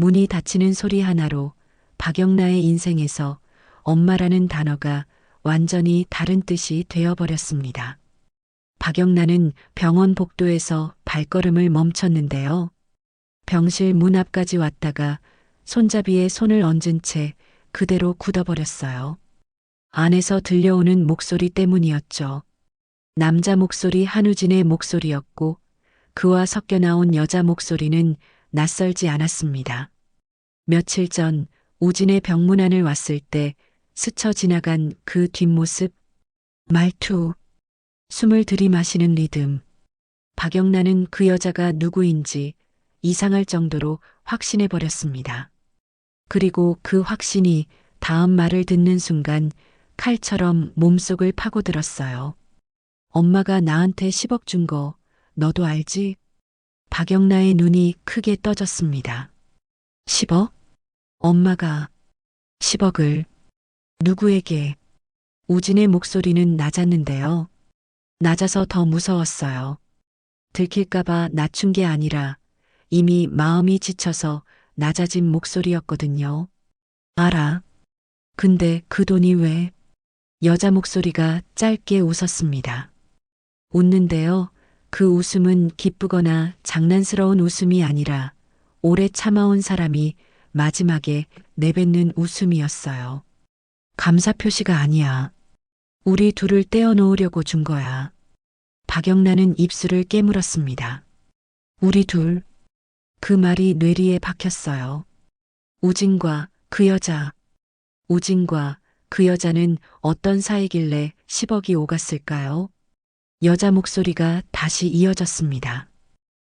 문이 닫히는 소리 하나로 박영나의 인생에서 엄마라는 단어가 완전히 다른 뜻이 되어버렸습니다. 박영나는 병원 복도에서 발걸음을 멈췄는데요. 병실 문 앞까지 왔다가 손잡이에 손을 얹은 채 그대로 굳어버렸어요. 안에서 들려오는 목소리 때문이었죠. 남자 목소리 한우진의 목소리였고 그와 섞여 나온 여자 목소리는 낯설지 않았습니다. 며칠 전 우진의 병문안을 왔을 때 스쳐 지나간 그 뒷모습, 말투, 숨을 들이마시는 리듬. 박영란은 그 여자가 누구인지 이상할 정도로 확신해 버렸습니다. 그리고 그 확신이 다음 말을 듣는 순간 칼처럼 몸속을 파고들었어요. 엄마가 나한테 10억 준 거 너도 알지? 박영나의 눈이 크게 떠졌습니다. 10억? 엄마가 10억을 누구에게? 우진의 목소리는 낮았는데요. 낮아서 더 무서웠어요. 들킬까봐 낮춘 게 아니라 이미 마음이 지쳐서 낮아진 목소리였거든요. 알아. 근데 그 돈이 왜? 여자 목소리가 짧게 웃었습니다. 웃는데요. 그 웃음은 기쁘거나 장난스러운 웃음이 아니라 오래 참아온 사람이 마지막에 내뱉는 웃음이었어요. 감사 표시가 아니야. 우리 둘을 떼어놓으려고 준 거야. 박영란은 입술을 깨물었습니다. 우리 둘. 그 말이 뇌리에 박혔어요. 우진과 그 여자. 우진과 그 여자는 어떤 사이길래 10억이 오갔을까요? 여자 목소리가 다시 이어졌습니다.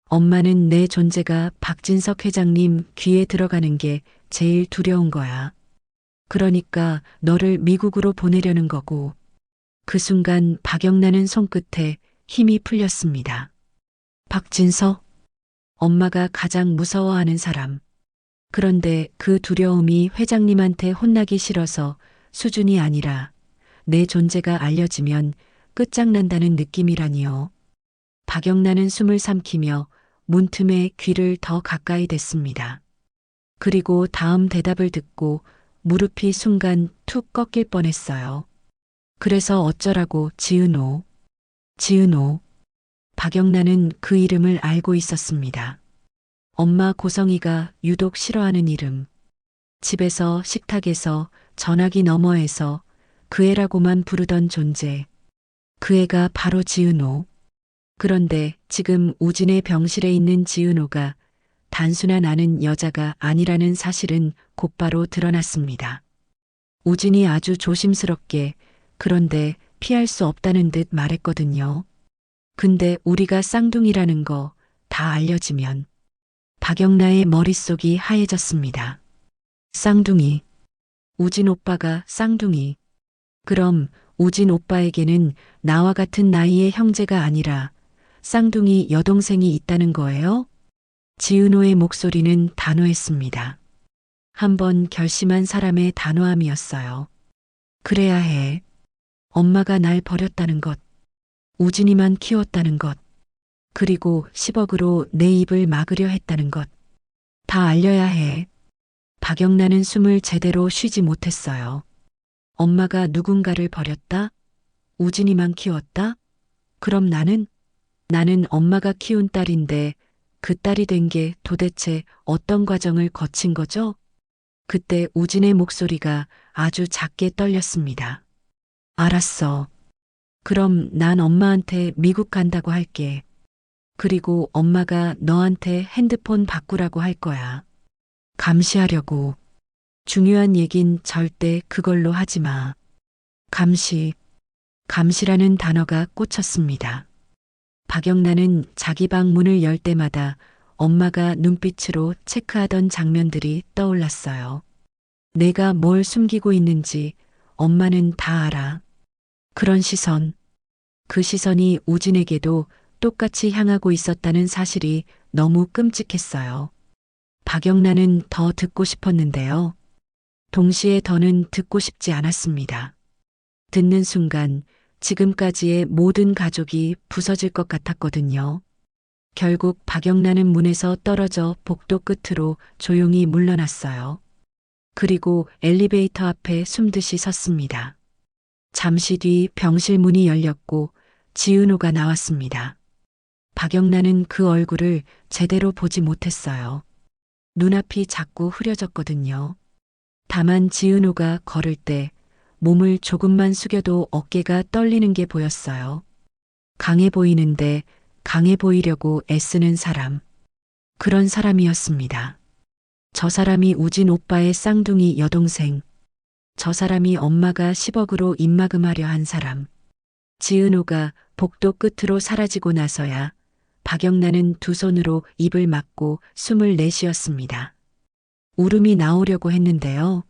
엄마는 내 존재가 박진석 회장님 귀에 들어가는 게 제일 두려운 거야. 그러니까 너를 미국으로 보내려는 거고. 그 순간 박영란은 손끝에 힘이 풀렸습니다. 박진석? 엄마가 가장 무서워하는 사람. 그런데 그 두려움이 회장님한테 혼나기 싫어서 수준이 아니라 내 존재가 알려지면 끝장난다는 느낌이라니요. 박영란은 숨을 삼키며 문틈에 귀를 더 가까이 댔습니다. 그리고 다음 대답을 듣고 무릎이 순간 툭 꺾일 뻔했어요. 그래서 어쩌라고 지은호. 지은호. 박영란은 그 이름을 알고 있었습니다. 엄마 고성이가 유독 싫어하는 이름. 집에서 식탁에서 전화기 너머에서 그 애라고만 부르던 존재. 그 애가 바로 지은호. 그런데 지금 우진의 병실에 있는 지은호가 단순한 아는 여자가 아니라는 사실은 곧바로 드러났습니다. 우진이 아주 조심스럽게 그런데 피할 수 없다는 듯 말했거든요. 근데 우리가 쌍둥이라는 거 다 알려지면 박영나의 머릿속이 하얘졌습니다. 쌍둥이. 우진 오빠가 쌍둥이. 그럼 우진 오빠에게는 나와 같은 나이의 형제가 아니라 쌍둥이 여동생이 있다는 거예요? 지은호의 목소리는 단호했습니다. 한번 결심한 사람의 단호함이었어요. 그래야 해. 엄마가 날 버렸다는 것. 우진이만 키웠다는 것. 그리고 10억으로 내 입을 막으려 했다는 것. 다 알려야 해. 박영란은 숨을 제대로 쉬지 못했어요. 엄마가 누군가를 버렸다? 우진이만 키웠다? 그럼 나는 엄마가 키운 딸인데 그 딸이 된 게 도대체 어떤 과정을 거친 거죠? 그때 우진의 목소리가 아주 작게 떨렸습니다. 알았어. 그럼 난 엄마한테 미국 간다고 할게. 그리고 엄마가 너한테 핸드폰 바꾸라고 할 거야. 감시하려고. 중요한 얘긴 절대 그걸로 하지 마. 감시. 감시라는 단어가 꽂혔습니다. 박영란은 자기 방 문을 열 때마다 엄마가 눈빛으로 체크하던 장면들이 떠올랐어요. 내가 뭘 숨기고 있는지 엄마는 다 알아. 그런 시선. 그 시선이 우진에게도 똑같이 향하고 있었다는 사실이 너무 끔찍했어요. 박영란은 더 듣고 싶었는데요. 동시에 더는 듣고 싶지 않았습니다. 듣는 순간 지금까지의 모든 가족이 부서질 것 같았거든요. 결국 박영란은 문에서 떨어져 복도 끝으로 조용히 물러났어요. 그리고 엘리베이터 앞에 숨듯이 섰습니다. 잠시 뒤 병실 문이 열렸고 지은호가 나왔습니다. 박영란은 그 얼굴을 제대로 보지 못했어요. 눈앞이 자꾸 흐려졌거든요. 다만 지은호가 걸을 때 몸을 조금만 숙여도 어깨가 떨리는 게 보였어요. 강해 보이는데 강해 보이려고 애쓰는 사람. 그런 사람이었습니다. 저 사람이 우진 오빠의 쌍둥이 여동생. 저 사람이 엄마가 10억으로 입막음하려 한 사람. 지은호가 복도 끝으로 사라지고 나서야 박영란은 두 손으로 입을 막고 숨을 내쉬었습니다. 울음이 나오려고 했는데요.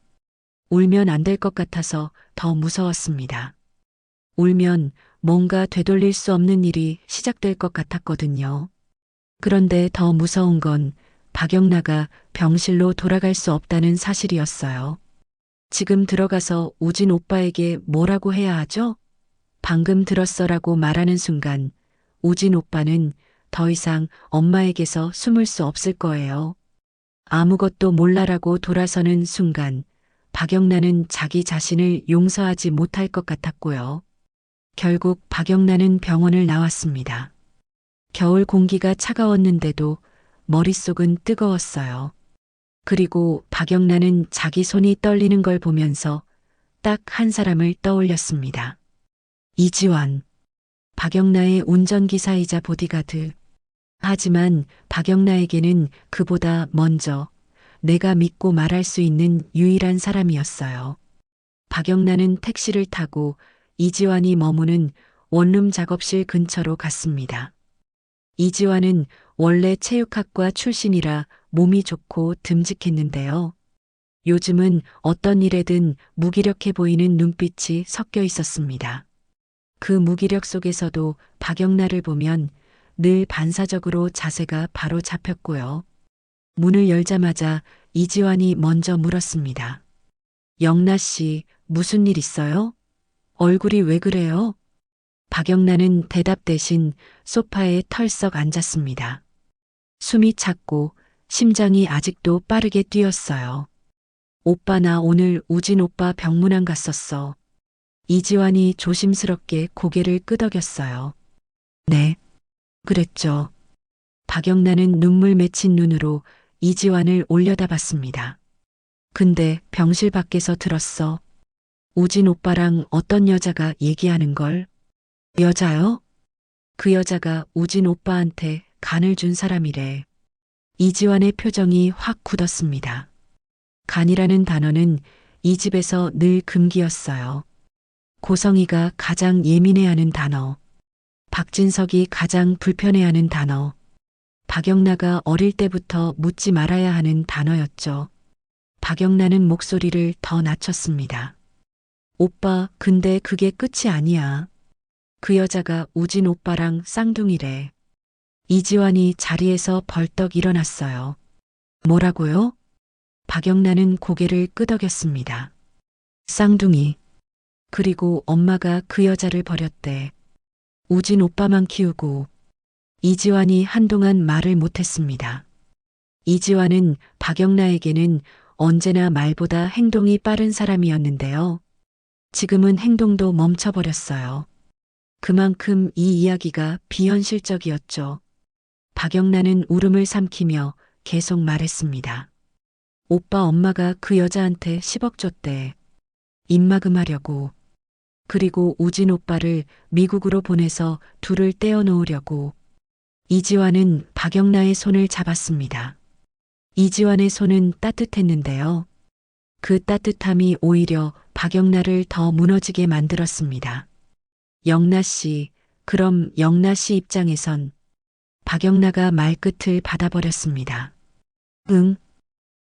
울면 안 될 것 같아서 더 무서웠습니다. 울면 뭔가 되돌릴 수 없는 일이 시작될 것 같았거든요. 그런데 더 무서운 건 박영란가 병실로 돌아갈 수 없다는 사실이었어요. 지금 들어가서 우진 오빠에게 뭐라고 해야 하죠? 방금 들었어라고 말하는 순간 우진 오빠는 더 이상 엄마에게서 숨을 수 없을 거예요. 아무것도 몰라라고 돌아서는 순간 박영란은 자기 자신을 용서하지 못할 것 같았고요. 결국 박영란은 병원을 나왔습니다. 겨울 공기가 차가웠는데도 머릿속은 뜨거웠어요. 그리고 박영란은 자기 손이 떨리는 걸 보면서 딱 한 사람을 떠올렸습니다. 이지환. 박영란의 운전기사이자 보디가드. 하지만 박영란에게는 그보다 먼저 내가 믿고 말할 수 있는 유일한 사람이었어요. 박영란은 택시를 타고 이지환이 머무는 원룸 작업실 근처로 갔습니다. 이지환은 원래 체육학과 출신이라 몸이 좋고 듬직했는데요. 요즘은 어떤 일에든 무기력해 보이는 눈빛이 섞여 있었습니다. 그 무기력 속에서도 박영란을 보면 늘 반사적으로 자세가 바로 잡혔고요. 문을 열자마자 이지환이 먼저 물었습니다. 영란 씨, 무슨 일 있어요? 얼굴이 왜 그래요? 박영란은 대답 대신 소파에 털썩 앉았습니다. 숨이 찼고 심장이 아직도 빠르게 뛰었어요. 오빠 나 오늘 우진 오빠 병문안 갔었어. 이지환이 조심스럽게 고개를 끄덕였어요. 네, 그랬죠. 박영란은 눈물 맺힌 눈으로 이지환을 올려다봤습니다. 근데 병실 밖에서 들었어. 우진 오빠랑 어떤 여자가 얘기하는 걸. 여자요? 그 여자가 우진 오빠한테 간을 준 사람이래. 이지환의 표정이 확 굳었습니다. 간이라는 단어는 이 집에서 늘 금기였어요. 고성이가 가장 예민해하는 단어. 박진석이 가장 불편해하는 단어. 박영란가 어릴 때부터 묻지 말아야 하는 단어였죠. 박영란은 목소리를 더 낮췄습니다. 오빠, 근데 그게 끝이 아니야. 그 여자가 우진 오빠랑 쌍둥이래. 이지환이 자리에서 벌떡 일어났어요. 뭐라고요? 박영란은 고개를 끄덕였습니다. 쌍둥이. 그리고 엄마가 그 여자를 버렸대. 우진 오빠만 키우고. 이지환이 한동안 말을 못했습니다. 이지환은 박영란에게는 언제나 말보다 행동이 빠른 사람이었는데요. 지금은 행동도 멈춰버렸어요. 그만큼 이 이야기가 비현실적이었죠. 박영란은 울음을 삼키며 계속 말했습니다. 오빠 엄마가 그 여자한테 10억 줬대. 입막음하려고. 그리고 우진 오빠를 미국으로 보내서 둘을 떼어놓으려고. 이지환은 박영란의 손을 잡았습니다. 이지환의 손은 따뜻했는데요. 그 따뜻함이 오히려 박영란을 더 무너지게 만들었습니다. 영란 씨, 그럼 영란 씨 입장에선. 박영란가 말끝을 받아버렸습니다. 응,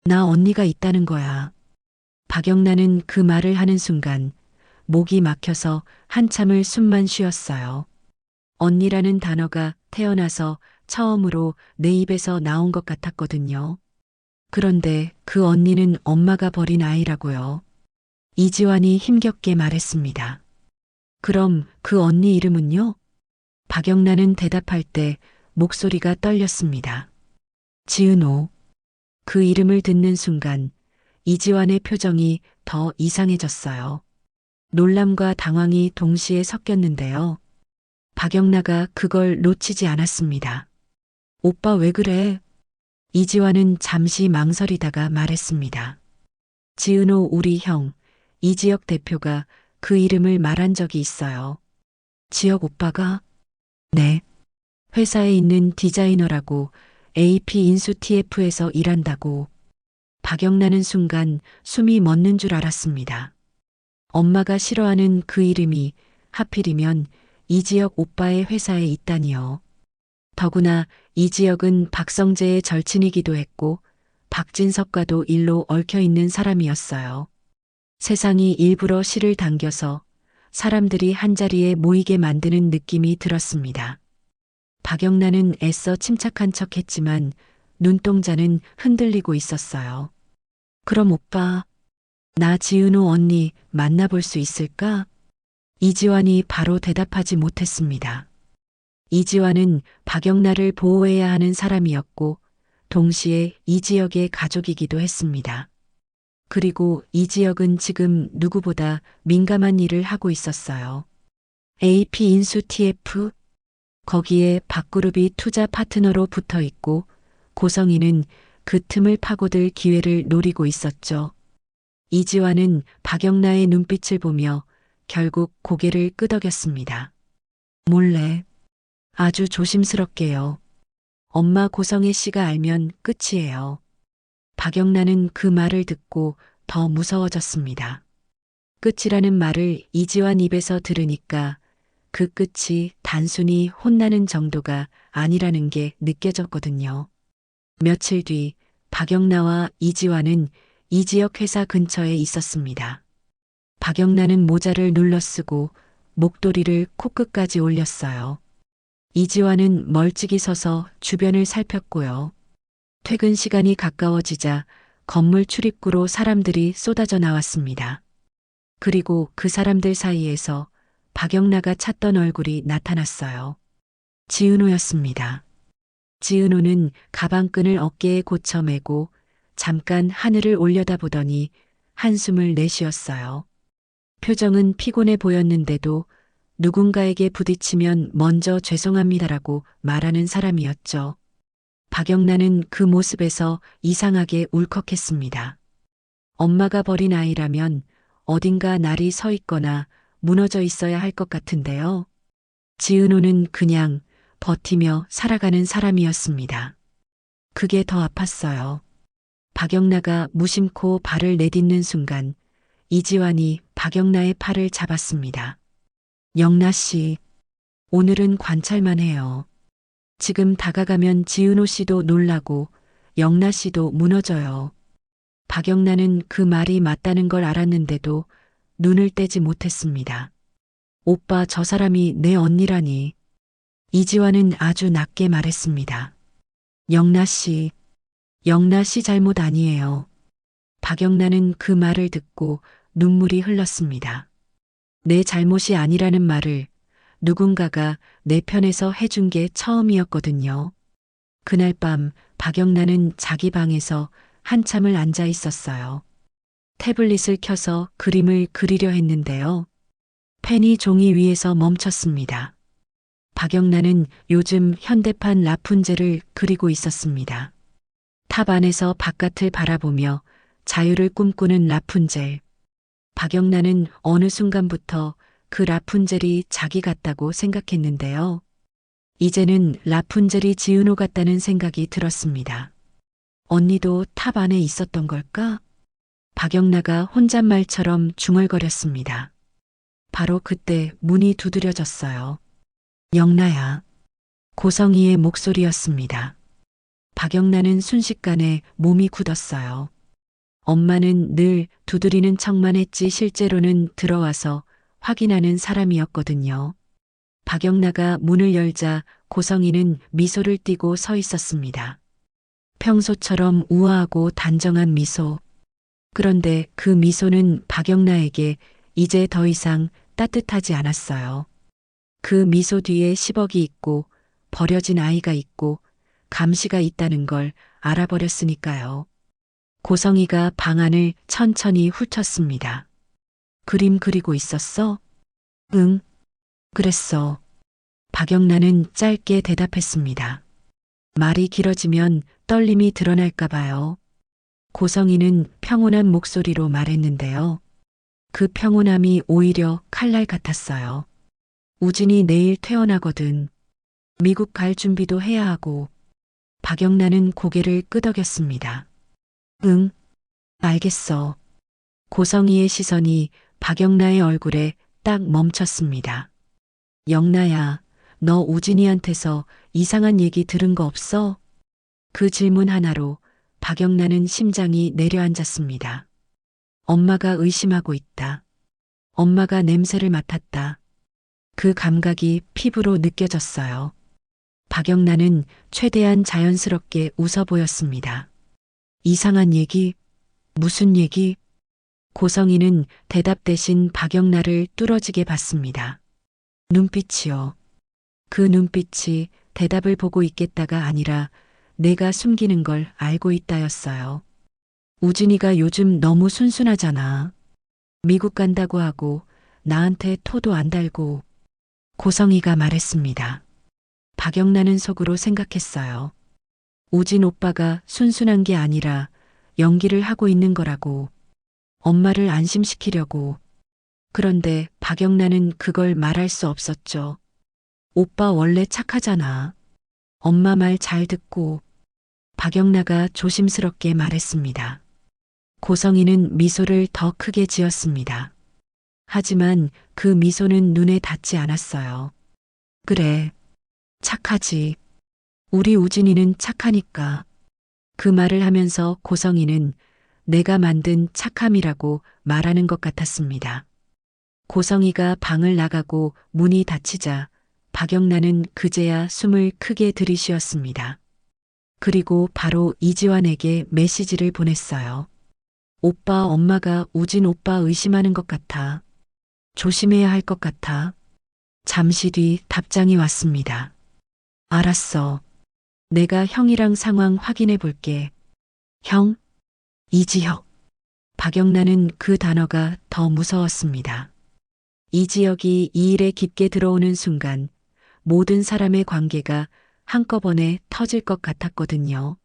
나 언니가 있다는 거야. 박영란은 그 말을 하는 순간 목이 막혀서 한참을 숨만 쉬었어요. 언니라는 단어가 태어나서 처음으로 내 입에서 나온 것 같았거든요. 그런데 그 언니는 엄마가 버린 아이라고요. 이지환이 힘겹게 말했습니다. 그럼 그 언니 이름은요? 박영란은 대답할 때 목소리가 떨렸습니다. 지은호. 그 이름을 듣는 순간 이지환의 표정이 더 이상해졌어요. 놀람과 당황이 동시에 섞였는데요. 박영나가 그걸 놓치지 않았습니다. 오빠 왜 그래? 이지환은 잠시 망설이다가 말했습니다. 지은호 우리 형, 이지혁 대표가 그 이름을 말한 적이 있어요. 지혁 오빠가? 네. 회사에 있는 디자이너라고 AP 인수 TF에서 일한다고. 박영나는 순간 숨이 멎는 줄 알았습니다. 엄마가 싫어하는 그 이름이 하필이면 이지혁 오빠의 회사에 있다니요. 더구나 이지혁은 박성재의 절친이기도 했고 박진석과도 일로 얽혀 있는 사람이었어요. 세상이 일부러 씨를 당겨서 사람들이 한자리에 모이게 만드는 느낌이 들었습니다. 박영란은 애써 침착한 척 했지만 눈동자는 흔들리고 있었어요. 그럼 오빠, 나 지은호 언니 만나볼 수 있을까? 이지환이 바로 대답하지 못했습니다. 이지환은 박영란을 보호해야 하는 사람이었고 동시에 이지혁의 가족이기도 했습니다. 그리고 이지혁은 지금 누구보다 민감한 일을 하고 있었어요. AP 인수 TF, 거기에 박그룹이 투자 파트너로 붙어 있고 고성희는 그 틈을 파고들 기회를 노리고 있었죠. 이지환은 박영나의 눈빛을 보며 결국 고개를 끄덕였습니다. 몰래, 아주 조심스럽게요. 엄마 고성희 씨가 알면 끝이에요. 박영나는 그 말을 듣고 더 무서워졌습니다. 끝이라는 말을 이지환 입에서 들으니까 그 끝이 단순히 혼나는 정도가 아니라는 게 느껴졌거든요. 며칠 뒤 박영나와 이지환은 이지혁 회사 근처에 있었습니다. 박영나는 모자를 눌러쓰고 목도리를 코끝까지 올렸어요. 이지환은 멀찍이 서서 주변을 살폈고요. 퇴근 시간이 가까워지자 건물 출입구로 사람들이 쏟아져 나왔습니다. 그리고 그 사람들 사이에서 박영나가 찾던 얼굴이 나타났어요. 지은호였습니다. 지은호는 가방끈을 어깨에 고쳐 매고 잠깐 하늘을 올려다보더니 한숨을 내쉬었어요. 표정은 피곤해 보였는데도 누군가에게 부딪히면 먼저 죄송합니다라고 말하는 사람이었죠. 박영란은 그 모습에서 이상하게 울컥했습니다. 엄마가 버린 아이라면 어딘가 날이 서 있거나 무너져 있어야 할 것 같은데요. 지은호는 그냥 버티며 살아가는 사람이었습니다. 그게 더 아팠어요. 박영나가 무심코 발을 내딛는 순간 이지환이 박영나의 팔을 잡았습니다. 영나 씨, 오늘은 관찰만 해요. 지금 다가가면 지은호 씨도 놀라고 영나 씨도 무너져요. 박영나는 그 말이 맞다는 걸 알았는데도 눈을 떼지 못했습니다. 오빠 저 사람이 내 언니라니. 이지환은 아주 낮게 말했습니다. 영나 씨 잘못 아니에요. 박영나는 그 말을 듣고 눈물이 흘렀습니다. 내 잘못이 아니라는 말을 누군가가 내 편에서 해준 게 처음이었거든요. 그날 밤 박영나는 자기 방에서 한참을 앉아 있었어요. 태블릿을 켜서 그림을 그리려 했는데요. 펜이 종이 위에서 멈췄습니다. 박영나는 요즘 현대판 라푼젤을 그리고 있었습니다. 탑 안에서 바깥을 바라보며 자유를 꿈꾸는 라푼젤. 박영나는 어느 순간부터 그 라푼젤이 자기 같다고 생각했는데요. 이제는 라푼젤이 지은호 같다는 생각이 들었습니다. 언니도 탑 안에 있었던 걸까? 박영나가 혼잣말처럼 중얼거렸습니다. 바로 그때 문이 두드려졌어요. 영나야. 고성희의 목소리였습니다. 박영나는 순식간에 몸이 굳었어요. 엄마는 늘 두드리는 척만 했지 실제로는 들어와서 확인하는 사람이었거든요. 박영나가 문을 열자 고성희는 미소를 띠고 서 있었습니다. 평소처럼 우아하고 단정한 미소. 그런데 그 미소는 박영나에게 이제 더 이상 따뜻하지 않았어요. 그 미소 뒤에 10억이 있고 버려진 아이가 있고 감시가 있다는 걸 알아버렸으니까요. 고성이가 방 안을 천천히 훑었습니다. 그림 그리고 있었어? 응, 그랬어. 박영란은 짧게 대답했습니다. 말이 길어지면 떨림이 드러날까 봐요. 고성이는 평온한 목소리로 말했는데요. 그 평온함이 오히려 칼날 같았어요. 우진이 내일 퇴원하거든. 미국 갈 준비도 해야 하고. 박영란은 고개를 끄덕였습니다. 응, 알겠어. 고성이의 시선이 박영란의 얼굴에 딱 멈췄습니다. 영란야, 너 우진이한테서 이상한 얘기 들은 거 없어? 그 질문 하나로 박영란은 심장이 내려앉았습니다. 엄마가 의심하고 있다. 엄마가 냄새를 맡았다. 그 감각이 피부로 느껴졌어요. 박영란은 최대한 자연스럽게 웃어 보였습니다. 이상한 얘기? 무슨 얘기? 고성이는 대답 대신 박영란을 뚫어지게 봤습니다. 눈빛이요. 그 눈빛이 대답을 보고 있겠다가 아니라 내가 숨기는 걸 알고 있다였어요. 우진이가 요즘 너무 순순하잖아. 미국 간다고 하고 나한테 토도 안 달고. 고성이가 말했습니다. 박영란은 속으로 생각했어요. 우진 오빠가 순순한 게 아니라 연기를 하고 있는 거라고. 엄마를 안심시키려고. 그런데 박영란은 그걸 말할 수 없었죠. 오빠 원래 착하잖아. 엄마 말 잘 듣고. 박영란가 조심스럽게 말했습니다. 고성이는 미소를 더 크게 지었습니다. 하지만 그 미소는 눈에 닿지 않았어요. 그래, 착하지. 우리 우진이는 착하니까. 그 말을 하면서 고성이는 내가 만든 착함이라고 말하는 것 같았습니다. 고성이가 방을 나가고 문이 닫히자 박영란은 그제야 숨을 크게 들이쉬었습니다. 그리고 바로 이지환에게 메시지를 보냈어요. 오빠, 엄마가 우진 오빠 의심하는 것 같아. 조심해야 할 것 같아. 잠시 뒤 답장이 왔습니다. 알았어. 내가 형이랑 상황 확인해 볼게. 형? 이지혁. 박영란은 그 단어가 더 무서웠습니다. 이지혁이 이 일에 깊게 들어오는 순간 모든 사람의 관계가 한꺼번에 터질 것 같았거든요.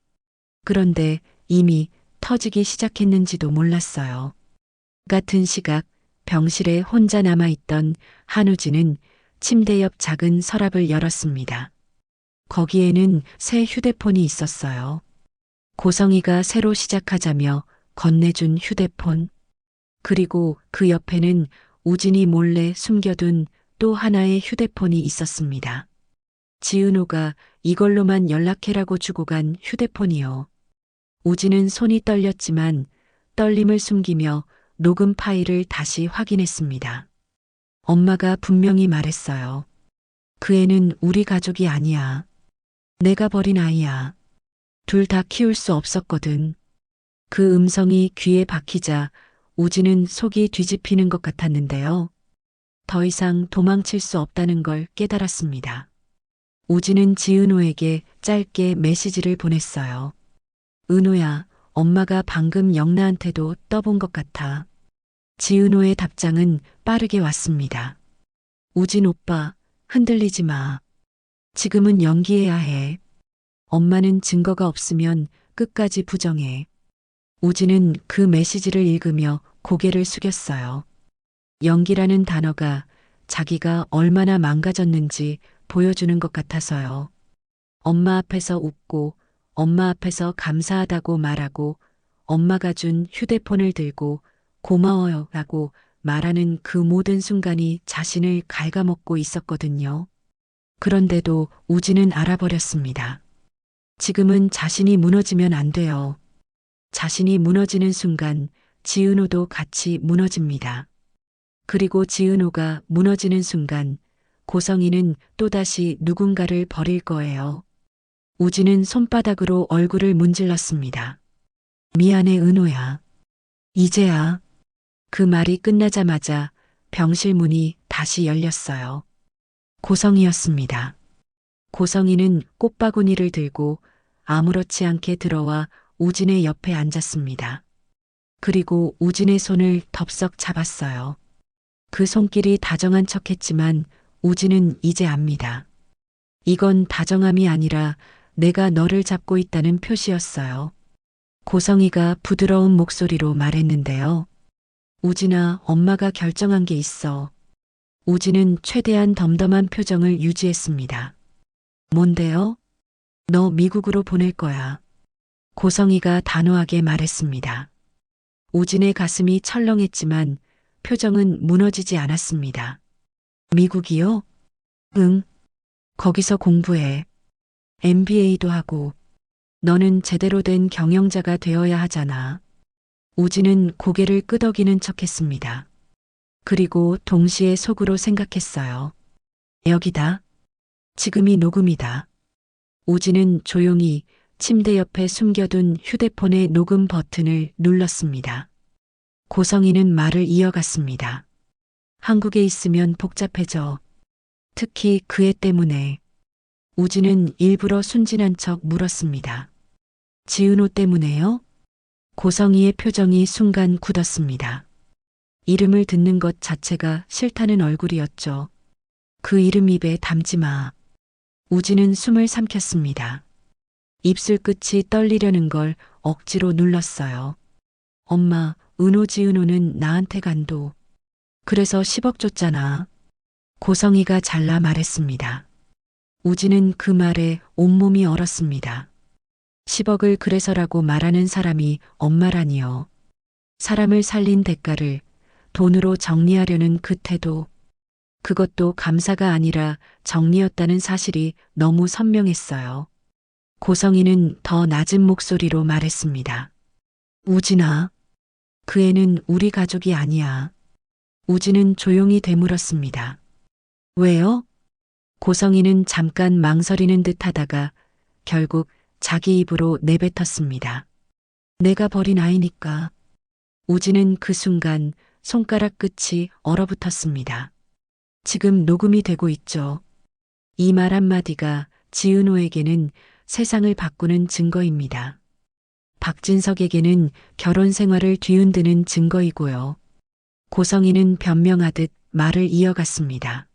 그런데 이미 터지기 시작했는지도 몰랐어요. 같은 시각 병실에 혼자 남아있던 한우진은 침대 옆 작은 서랍을 열었습니다. 거기에는 새 휴대폰이 있었어요. 고성이가 새로 시작하자며 건네준 휴대폰. 그리고 그 옆에는 우진이 몰래 숨겨둔 또 하나의 휴대폰이 있었습니다. 지은호가 이걸로만 연락해라고 주고 간 휴대폰이요. 우진은 손이 떨렸지만 떨림을 숨기며 녹음 파일을 다시 확인했습니다. 엄마가 분명히 말했어요. 그 애는 우리 가족이 아니야. 내가 버린 아이야. 둘 다 키울 수 없었거든. 그 음성이 귀에 박히자 우진은 속이 뒤집히는 것 같았는데요. 더 이상 도망칠 수 없다는 걸 깨달았습니다. 우진은 지은호에게 짧게 메시지를 보냈어요. 은호야, 엄마가 방금 영나한테도 떠본 것 같아. 지은호의 답장은 빠르게 왔습니다. 우진 오빠, 흔들리지 마. 지금은 연기해야 해. 엄마는 증거가 없으면 끝까지 부정해. 우진은 그 메시지를 읽으며 고개를 숙였어요. 연기라는 단어가 자기가 얼마나 망가졌는지 보여주는 것 같아서요. 엄마 앞에서 웃고 엄마 앞에서 감사하다고 말하고 엄마가 준 휴대폰을 들고 고마워요 라고 말하는 그 모든 순간이 자신을 갉아먹고 있었거든요. 그런데도 우진은 알아버렸습니다. 지금은 자신이 무너지면 안 돼요. 자신이 무너지는 순간 지은호도 같이 무너집니다. 그리고 지은호가 무너지는 순간 고성이는 또다시 누군가를 버릴 거예요. 우진은 손바닥으로 얼굴을 문질렀습니다. 미안해 은호야. 이제야. 그 말이 끝나자마자 병실 문이 다시 열렸어요. 고성이었습니다. 고성이는 꽃바구니를 들고 아무렇지 않게 들어와 우진의 옆에 앉았습니다. 그리고 우진의 손을 덥석 잡았어요. 그 손길이 다정한 척했지만 우진은 이제 압니다. 이건 다정함이 아니라 내가 너를 잡고 있다는 표시였어요. 고성이가 부드러운 목소리로 말했는데요. 우진아, 엄마가 결정한 게 있어. 우진은 최대한 덤덤한 표정을 유지했습니다. 뭔데요? 너 미국으로 보낼 거야. 고성이가 단호하게 말했습니다. 우진의 가슴이 철렁했지만 표정은 무너지지 않았습니다. 미국이요? 응. 거기서 공부해. MBA도 하고. 너는 제대로 된 경영자가 되어야 하잖아. 우진은 고개를 끄덕이는 척했습니다. 그리고 동시에 속으로 생각했어요. 여기다. 지금이 녹음이다. 우진은 조용히 침대 옆에 숨겨둔 휴대폰의 녹음 버튼을 눌렀습니다. 고성이는 말을 이어갔습니다. 한국에 있으면 복잡해져. 특히 그 애 때문에. 우진은 일부러 순진한 척 물었습니다. 지은호 때문에요? 고성이의 표정이 순간 굳었습니다. 이름을 듣는 것 자체가 싫다는 얼굴이었죠. 그 이름 입에 담지 마. 우진은 숨을 삼켰습니다. 입술 끝이 떨리려는 걸 억지로 눌렀어요. 엄마, 지은호는 나한테 간도. 그래서 10억 줬잖아. 고성이가 잘라 말했습니다. 우진은 그 말에 온몸이 얼었습니다. 10억을 그래서라고 말하는 사람이 엄마라니요. 사람을 살린 대가를 돈으로 정리하려는 그 태도. 그것도 감사가 아니라 정리였다는 사실이 너무 선명했어요. 고성이는 더 낮은 목소리로 말했습니다. 우진아, 그 애는 우리 가족이 아니야. 우진은 조용히 되물었습니다. 왜요? 고성이는 잠깐 망설이는 듯 하다가 결국 자기 입으로 내뱉었습니다. 내가 버린 아이니까. 우진은 그 순간 손가락 끝이 얼어붙었습니다. 지금 녹음이 되고 있죠. 이 말 한마디가 지은호에게는 세상을 바꾸는 증거입니다. 박진석에게는 결혼 생활을 뒤흔드는 증거이고요. 고성이는 변명하듯 말을 이어갔습니다.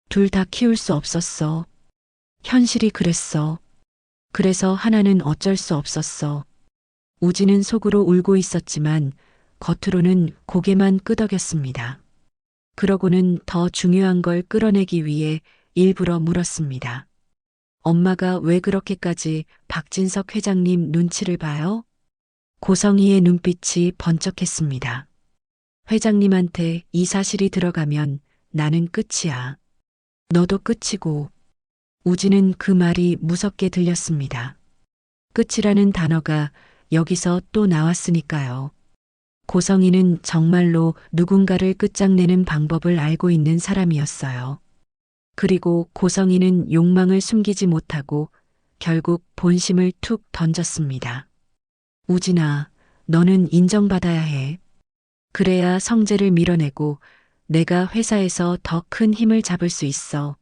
둘 다 키울 수 없었어. 현실이 그랬어. 그래서 하나는 어쩔 수 없었어. 우진은 속으로 울고 있었지만 겉으로는 고개만 끄덕였습니다. 그러고는 더 중요한 걸 끌어내기 위해 일부러 물었습니다. 엄마가 왜 그렇게까지 박진석 회장님 눈치를 봐요? 고성희의 눈빛이 번쩍했습니다. 회장님한테 이 사실이 들어가면 나는 끝이야. 너도 끝이고. 우진은 그 말이 무섭게 들렸습니다. 끝이라는 단어가 여기서 또 나왔으니까요. 고성희는 정말로 누군가를 끝장내는 방법을 알고 있는 사람이었어요. 그리고 고성희는 욕망을 숨기지 못하고 결국 본심을 툭 던졌습니다. 우진아, 너는 인정받아야 해. 그래야 성재를 밀어내고 내가 회사에서 더 큰 힘을 잡을 수 있어.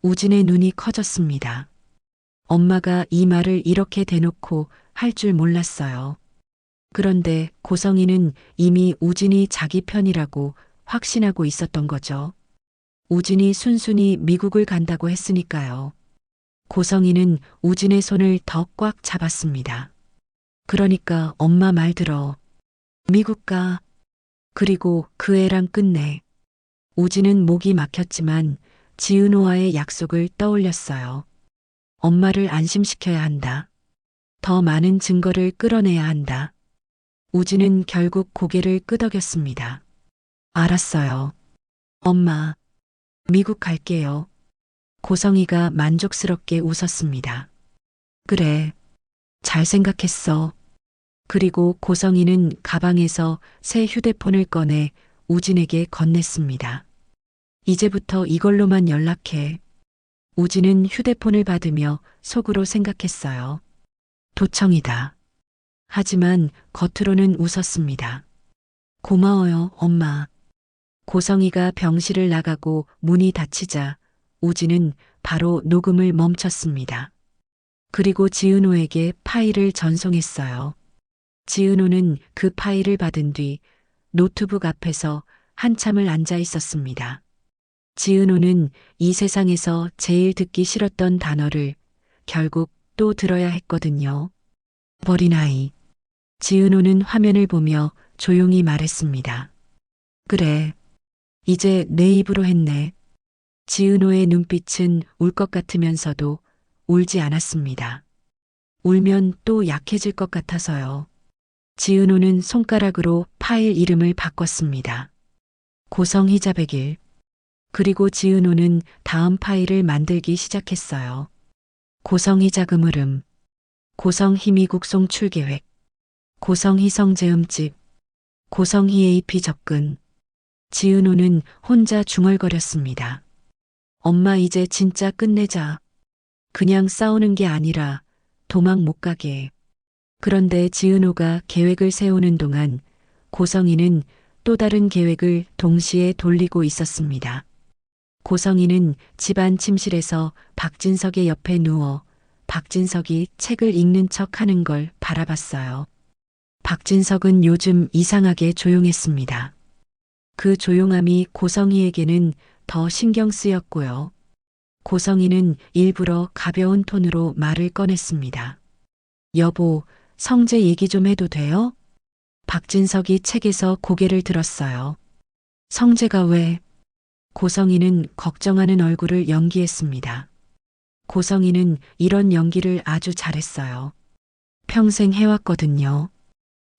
우진의 눈이 커졌습니다. 엄마가 이 말을 이렇게 대놓고 할 줄 몰랐어요. 그런데 고성희는 이미 우진이 자기 편이라고 확신하고 있었던 거죠. 우진이 순순히 미국을 간다고 했으니까요. 고성희는 우진의 손을 더 꽉 잡았습니다. 그러니까 엄마 말 들어. 미국 가. 그리고 그 애랑 끝내. 우진은 목이 막혔지만 지은호와의 약속을 떠올렸어요. 엄마를 안심시켜야 한다. 더 많은 증거를 끌어내야 한다. 우진은 결국 고개를 끄덕였습니다. 알았어요. 엄마, 미국 갈게요. 고성희가 만족스럽게 웃었습니다. 그래, 잘 생각했어. 그리고 고성희는 가방에서 새 휴대폰을 꺼내 우진에게 건넸습니다. 이제부터 이걸로만 연락해. 우진은 휴대폰을 받으며 속으로 생각했어요. 도청이다. 하지만 겉으로는 웃었습니다. 고마워요, 엄마. 고성희가 병실을 나가고 문이 닫히자 우진은 바로 녹음을 멈췄습니다. 그리고 지은호에게 파일을 전송했어요. 지은호는 그 파일을 받은 뒤 노트북 앞에서 한참을 앉아 있었습니다. 지은호는 이 세상에서 제일 듣기 싫었던 단어를 결국 또 들어야 했거든요. 어린아이. 지은호는 화면을 보며 조용히 말했습니다. 그래. 이제 내 입으로 했네. 지은호의 눈빛은 울 것 같으면서도 울지 않았습니다. 울면 또 약해질 것 같아서요. 지은호는 손가락으로 파일 이름을 바꿨습니다. 고성희자 100일. 그리고 지은호는 다음 파일을 만들기 시작했어요. 고성희자 금으름. 고성희미 국송 출계획. 고성희성 재음집. 고성희 AP 접근. 지은호는 혼자 중얼거렸습니다. 엄마 이제 진짜 끝내자. 그냥 싸우는 게 아니라 도망 못 가게. 그런데 지은호가 계획을 세우는 동안 고성희는 또 다른 계획을 동시에 돌리고 있었습니다. 고성희는 집안 침실에서 박진석의 옆에 누워 박진석이 책을 읽는 척 하는 걸 바라봤어요. 박진석은 요즘 이상하게 조용했습니다. 그 조용함이 고성희에게는 더 신경 쓰였고요. 고성희는 일부러 가벼운 톤으로 말을 꺼냈습니다. 여보, 성재 얘기 좀 해도 돼요? 박진석이 책에서 고개를 들었어요. 성재가 왜? 고성희는 걱정하는 얼굴을 연기했습니다. 고성희는 이런 연기를 아주 잘했어요. 평생 해왔거든요.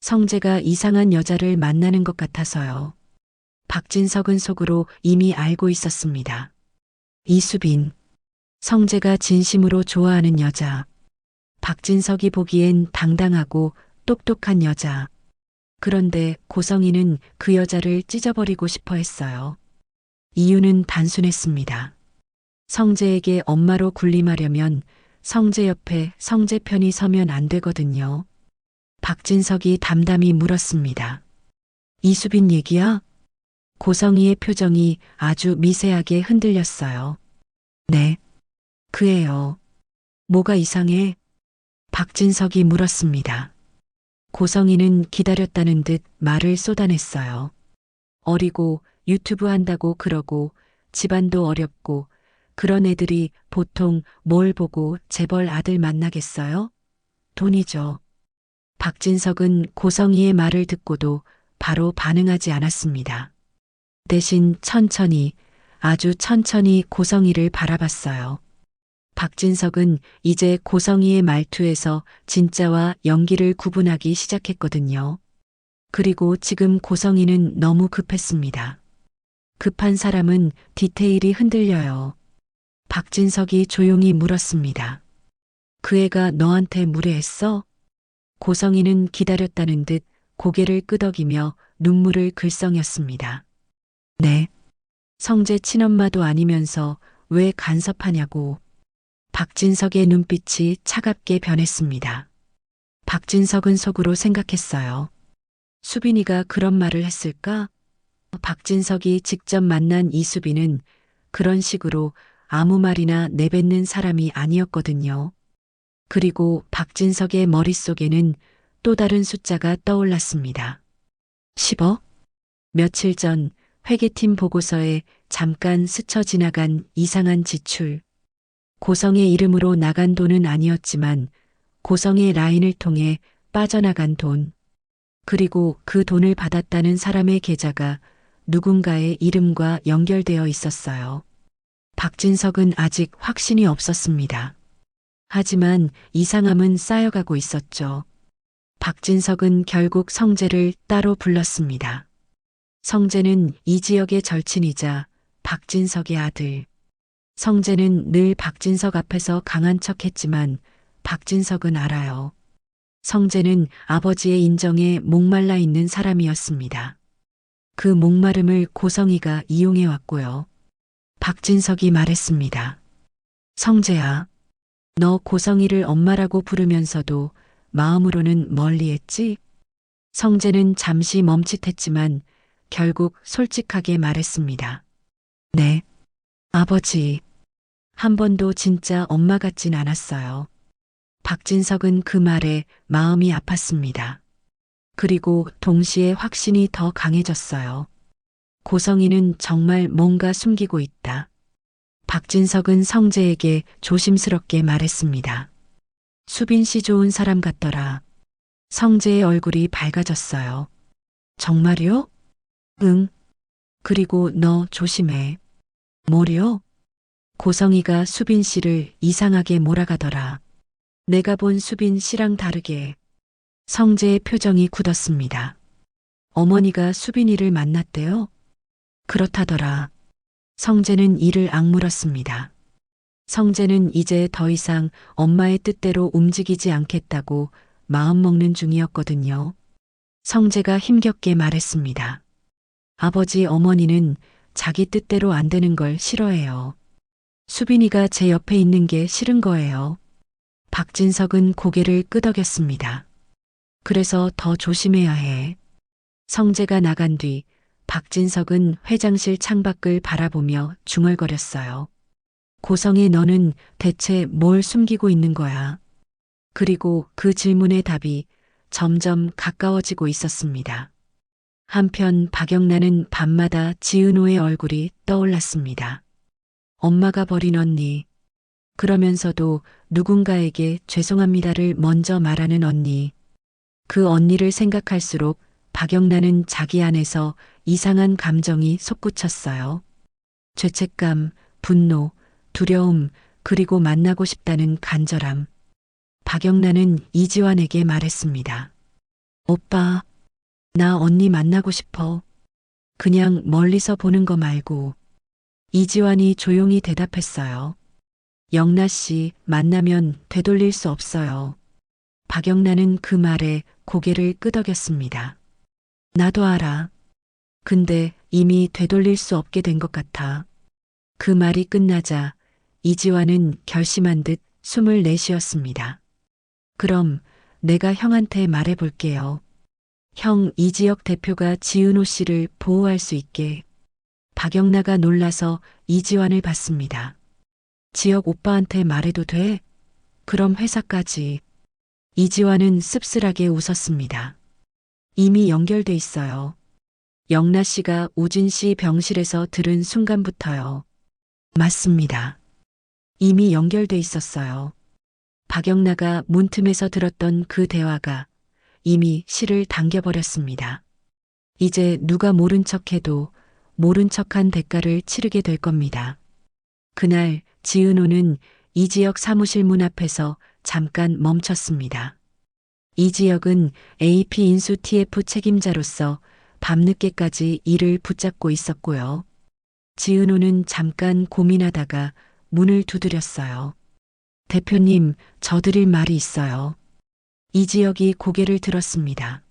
성재가 이상한 여자를 만나는 것 같아서요. 박진석은 속으로 이미 알고 있었습니다. 이수빈. 성재가 진심으로 좋아하는 여자. 박진석이 보기엔 당당하고 똑똑한 여자. 그런데 고성희는 그 여자를 찢어버리고 싶어 했어요. 이유는 단순했습니다. 성재에게 엄마로 군림하려면 성재 옆에 성재 편이 서면 안 되거든요. 박진석이 담담히 물었습니다. 이수빈 얘기야? 고성희의 표정이 아주 미세하게 흔들렸어요. 네. 그애요. 뭐가 이상해? 박진석이 물었습니다. 고성희는 기다렸다는 듯 말을 쏟아냈어요. 어리고 유튜브 한다고 그러고 집안도 어렵고 그런 애들이 보통 뭘 보고 재벌 아들 만나겠어요? 돈이죠. 박진석은 고성희의 말을 듣고도 바로 반응하지 않았습니다. 대신 천천히, 아주 천천히 고성희를 바라봤어요. 박진석은 이제 고성희의 말투에서 진짜와 연기를 구분하기 시작했거든요. 그리고 지금 고성희는 너무 급했습니다. 급한 사람은 디테일이 흔들려요. 박진석이 조용히 물었습니다. 그 애가 너한테 무례했어? 고성희는 기다렸다는 듯 고개를 끄덕이며 눈물을 글썽였습니다. 네. 성재 친엄마도 아니면서 왜 간섭하냐고. 박진석의 눈빛이 차갑게 변했습니다. 박진석은 속으로 생각했어요. 수빈이가 그런 말을 했을까? 박진석이 직접 만난 이수빈은 그런 식으로 아무 말이나 내뱉는 사람이 아니었거든요. 그리고 박진석의 머릿속에는 또 다른 숫자가 떠올랐습니다. 10억? 며칠 전 회계팀 보고서에 잠깐 스쳐 지나간 이상한 지출. 고성의 이름으로 나간 돈은 아니었지만 고성의 라인을 통해 빠져나간 돈. 그리고 그 돈을 받았다는 사람의 계좌가 누군가의 이름과 연결되어 있었어요. 박진석은 아직 확신이 없었습니다. 하지만 이상함은 쌓여가고 있었죠. 박진석은 결국 성재를 따로 불렀습니다. 성재는 이 지역의 절친이자 박진석의 아들. 성재는 늘 박진석 앞에서 강한 척했지만 박진석은 알아요. 성재는 아버지의 인정에 목말라 있는 사람이었습니다. 그 목마름을 고성희가 이용해 왔고요. 박진석이 말했습니다. 성재야, 너 고성희를 엄마라고 부르면서도 마음으로는 멀리했지? 성재는 잠시 멈칫했지만 결국 솔직하게 말했습니다. 네, 아버지. 한 번도 진짜 엄마 같진 않았어요. 박진석은 그 말에 마음이 아팠습니다. 그리고 동시에 확신이 더 강해졌어요. 고성이는 정말 뭔가 숨기고 있다. 박진석은 성재에게 조심스럽게 말했습니다. 수빈 씨 좋은 사람 같더라. 성재의 얼굴이 밝아졌어요. 정말요? 응. 그리고 너 조심해. 뭐요? 고성이가 수빈 씨를 이상하게 몰아가더라. 내가 본 수빈 씨랑 다르게. 성재의 표정이 굳었습니다. 어머니가 수빈이를 만났대요? 그렇다더라. 성재는 이를 악물었습니다. 성재는 이제 더 이상 엄마의 뜻대로 움직이지 않겠다고 마음먹는 중이었거든요. 성재가 힘겹게 말했습니다. 아버지 어머니는 자기 뜻대로 안 되는 걸 싫어해요. 수빈이가 제 옆에 있는 게 싫은 거예요. 박진석은 고개를 끄덕였습니다. 그래서 더 조심해야 해. 성재가 나간 뒤 박진석은 회장실 창밖을 바라보며 중얼거렸어요. 고성이 너는 대체 뭘 숨기고 있는 거야? 그리고 그 질문의 답이 점점 가까워지고 있었습니다. 한편 박영란은 밤마다 지은호의 얼굴이 떠올랐습니다. 엄마가 버린 언니. 그러면서도 누군가에게 죄송합니다를 먼저 말하는 언니. 그 언니를 생각할수록 박영란은 자기 안에서 이상한 감정이 솟구쳤어요. 죄책감, 분노, 두려움, 그리고 만나고 싶다는 간절함. 박영란은 이지환에게 말했습니다. 오빠, 나 언니 만나고 싶어. 그냥 멀리서 보는 거 말고. 이지환이 조용히 대답했어요. 영나 씨, 만나면 되돌릴 수 없어요. 박영란은 그 말에 고개를 끄덕였습니다. 나도 알아. 근데 이미 되돌릴 수 없게 된 것 같아. 그 말이 끝나자 이지환은 결심한 듯 숨을 내쉬었습니다. 그럼 내가 형한테 말해볼게요. 형 이지혁 대표가 지은호 씨를 보호할 수 있게. 박영나가 놀라서 이지환을 봤습니다. 지혁 오빠한테 말해도 돼? 그럼 회사까지. 이지환은 씁쓸하게 웃었습니다. 이미 연결돼 있어요. 영나 씨가 우진 씨 병실에서 들은 순간부터요. 맞습니다. 이미 연결돼 있었어요. 박영나가 문틈에서 들었던 그 대화가 이미 실을 당겨버렸습니다. 이제 누가 모른 척해도 모른 척한 대가를 치르게 될 겁니다. 그날 지은호는 이지혁 사무실 문 앞에서 잠깐 멈췄습니다. 이지혁은 AP 인수 TF 책임자로서 밤늦게까지 일을 붙잡고 있었고요. 지은호는 잠깐 고민하다가 문을 두드렸어요. 대표님, 저 드릴 말이 있어요. 이지혁이 고개를 들었습니다.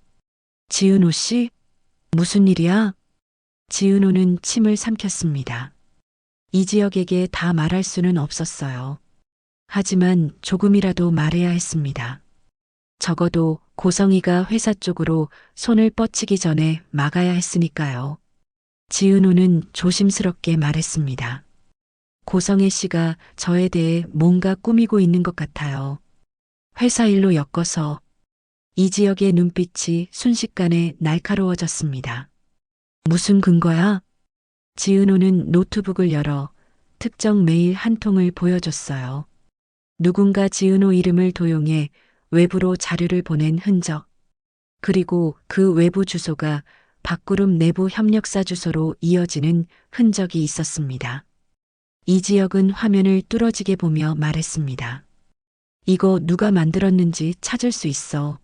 지은호 씨? 무슨 일이야? 지은호는 침을 삼켰습니다. 이지혁에게 다 말할 수는 없었어요. 하지만 조금이라도 말해야 했습니다. 적어도 고성이가 회사 쪽으로 손을 뻗치기 전에 막아야 했으니까요. 지은호는 조심스럽게 말했습니다. 고성애 씨가 저에 대해 뭔가 꾸미고 있는 것 같아요. 회사 일로 엮어서. 이지혁의 눈빛이 순식간에 날카로워졌습니다. 무슨 근거야? 지은호는 노트북을 열어 특정 메일 한 통을 보여줬어요. 누군가 지은호 이름을 도용해 외부로 자료를 보낸 흔적. 그리고 그 외부 주소가 박그룹 내부 협력사 주소로 이어지는 흔적이 있었습니다. 이지혁은 화면을 뚫어지게 보며 말했습니다. 이거 누가 만들었는지 찾을 수 있어.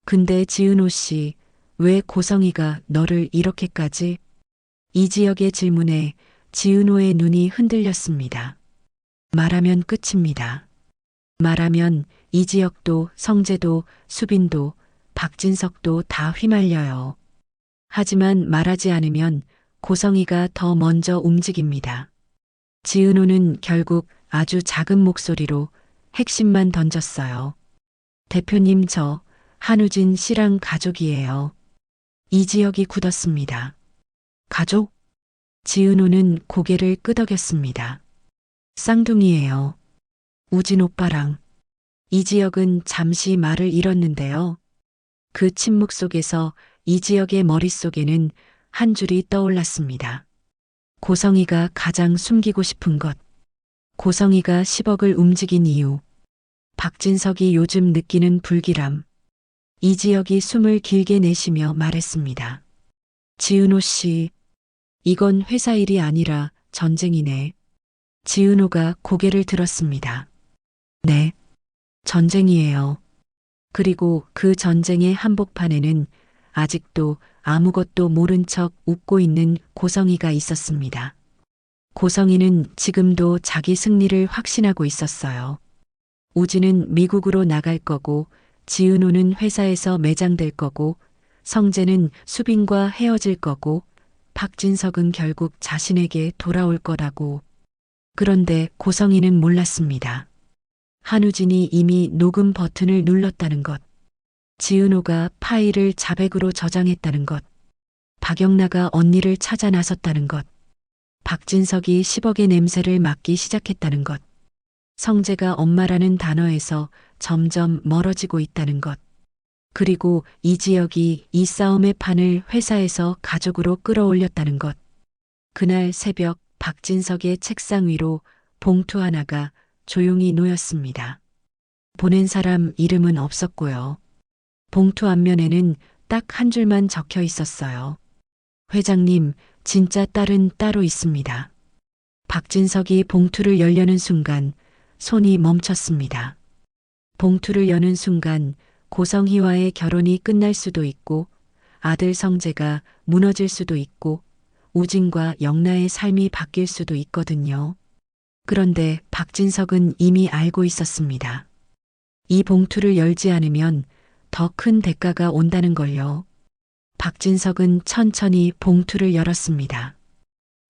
근데 지은호 씨, 왜 고성이가 너를 이렇게까지? 이지혁의 질문에 지은호의 눈이 흔들렸습니다. 말하면 끝입니다. 말하면 이지혁도 성재도 수빈도 박진석도 다 휘말려요. 하지만 말하지 않으면 고성이가 더 먼저 움직입니다. 지은호는 결국 아주 작은 목소리로 핵심만 던졌어요. 대표님, 저 한우진 씨랑 가족이에요. 이지혁이 굳었습니다. 가족? 지은호는 고개를 끄덕였습니다. 쌍둥이예요. 우진 오빠랑. 이지혁은 잠시 말을 잃었는데요. 그 침묵 속에서 이지혁의 머릿속에는 한 줄이 떠올랐습니다. 고성이가 가장 숨기고 싶은 것. 고성이가 10억을 움직인 이유. 박진석이 요즘 느끼는 불길함. 이지혁이 숨을 길게 내쉬며 말했습니다. 지은호 씨, 이건 회사 일이 아니라 전쟁이네. 지은호가 고개를 들었습니다. 네, 전쟁이에요. 그리고 그 전쟁의 한복판에는 아직도 아무것도 모른 척 웃고 있는 고성이가 있었습니다. 고성이는 지금도 자기 승리를 확신하고 있었어요. 우진은 미국으로 나갈 거고, 지은호는 회사에서 매장될 거고, 성재는 수빈과 헤어질 거고, 박진석은 결국 자신에게 돌아올 거라고. 그런데 고성이는 몰랐습니다. 한우진이 이미 녹음 버튼을 눌렀다는 것. 지은호가 파일을 자백으로 저장했다는 것. 박영나가 언니를 찾아 나섰다는 것. 박진석이 10억의 냄새를 맡기 시작했다는 것. 성재가 엄마라는 단어에서 점점 멀어지고 있다는 것. 그리고 이지혁이 이 싸움의 판을 회사에서 가족으로 끌어올렸다는 것. 그날 새벽 박진석의 책상 위로 봉투 하나가 조용히 놓였습니다. 보낸 사람 이름은 없었고요. 봉투 앞면에는 딱 한 줄만 적혀 있었어요. 회장님, 진짜 딸은 따로 있습니다. 박진석이 봉투를 열려는 순간 손이 멈췄습니다. 봉투를 여는 순간 고성희와의 결혼이 끝날 수도 있고 아들 성재가 무너질 수도 있고 우진과 영나의 삶이 바뀔 수도 있거든요. 그런데 박진석은 이미 알고 있었습니다. 이 봉투를 열지 않으면 더 큰 대가가 온다는 걸요. 박진석은 천천히 봉투를 열었습니다.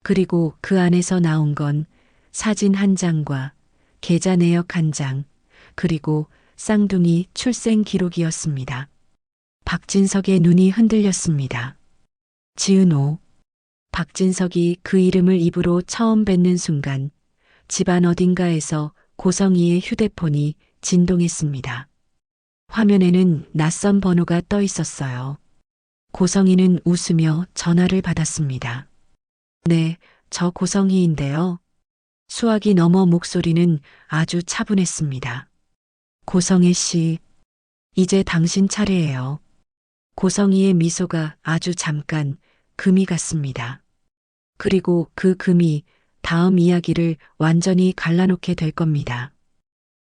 그리고 그 안에서 나온 건 사진 한 장과 계좌 내역 한 장, 그리고 쌍둥이 출생 기록이었습니다. 박진석의 눈이 흔들렸습니다. 지은호. 박진석이 그 이름을 입으로 처음 뱉는 순간 집안 어딘가에서 고성이의 휴대폰이 진동했습니다. 화면에는 낯선 번호가 떠 있었어요. 고성이는 웃으며 전화를 받았습니다. 네, 저 고성이인데요. 수화기 너머 목소리는 아주 차분했습니다. 고성애 씨, 이제 당신 차례예요. 고성이의 미소가 아주 잠깐 금이 갔습니다. 그리고 그 금이 다음 이야기를 완전히 갈라놓게 될 겁니다.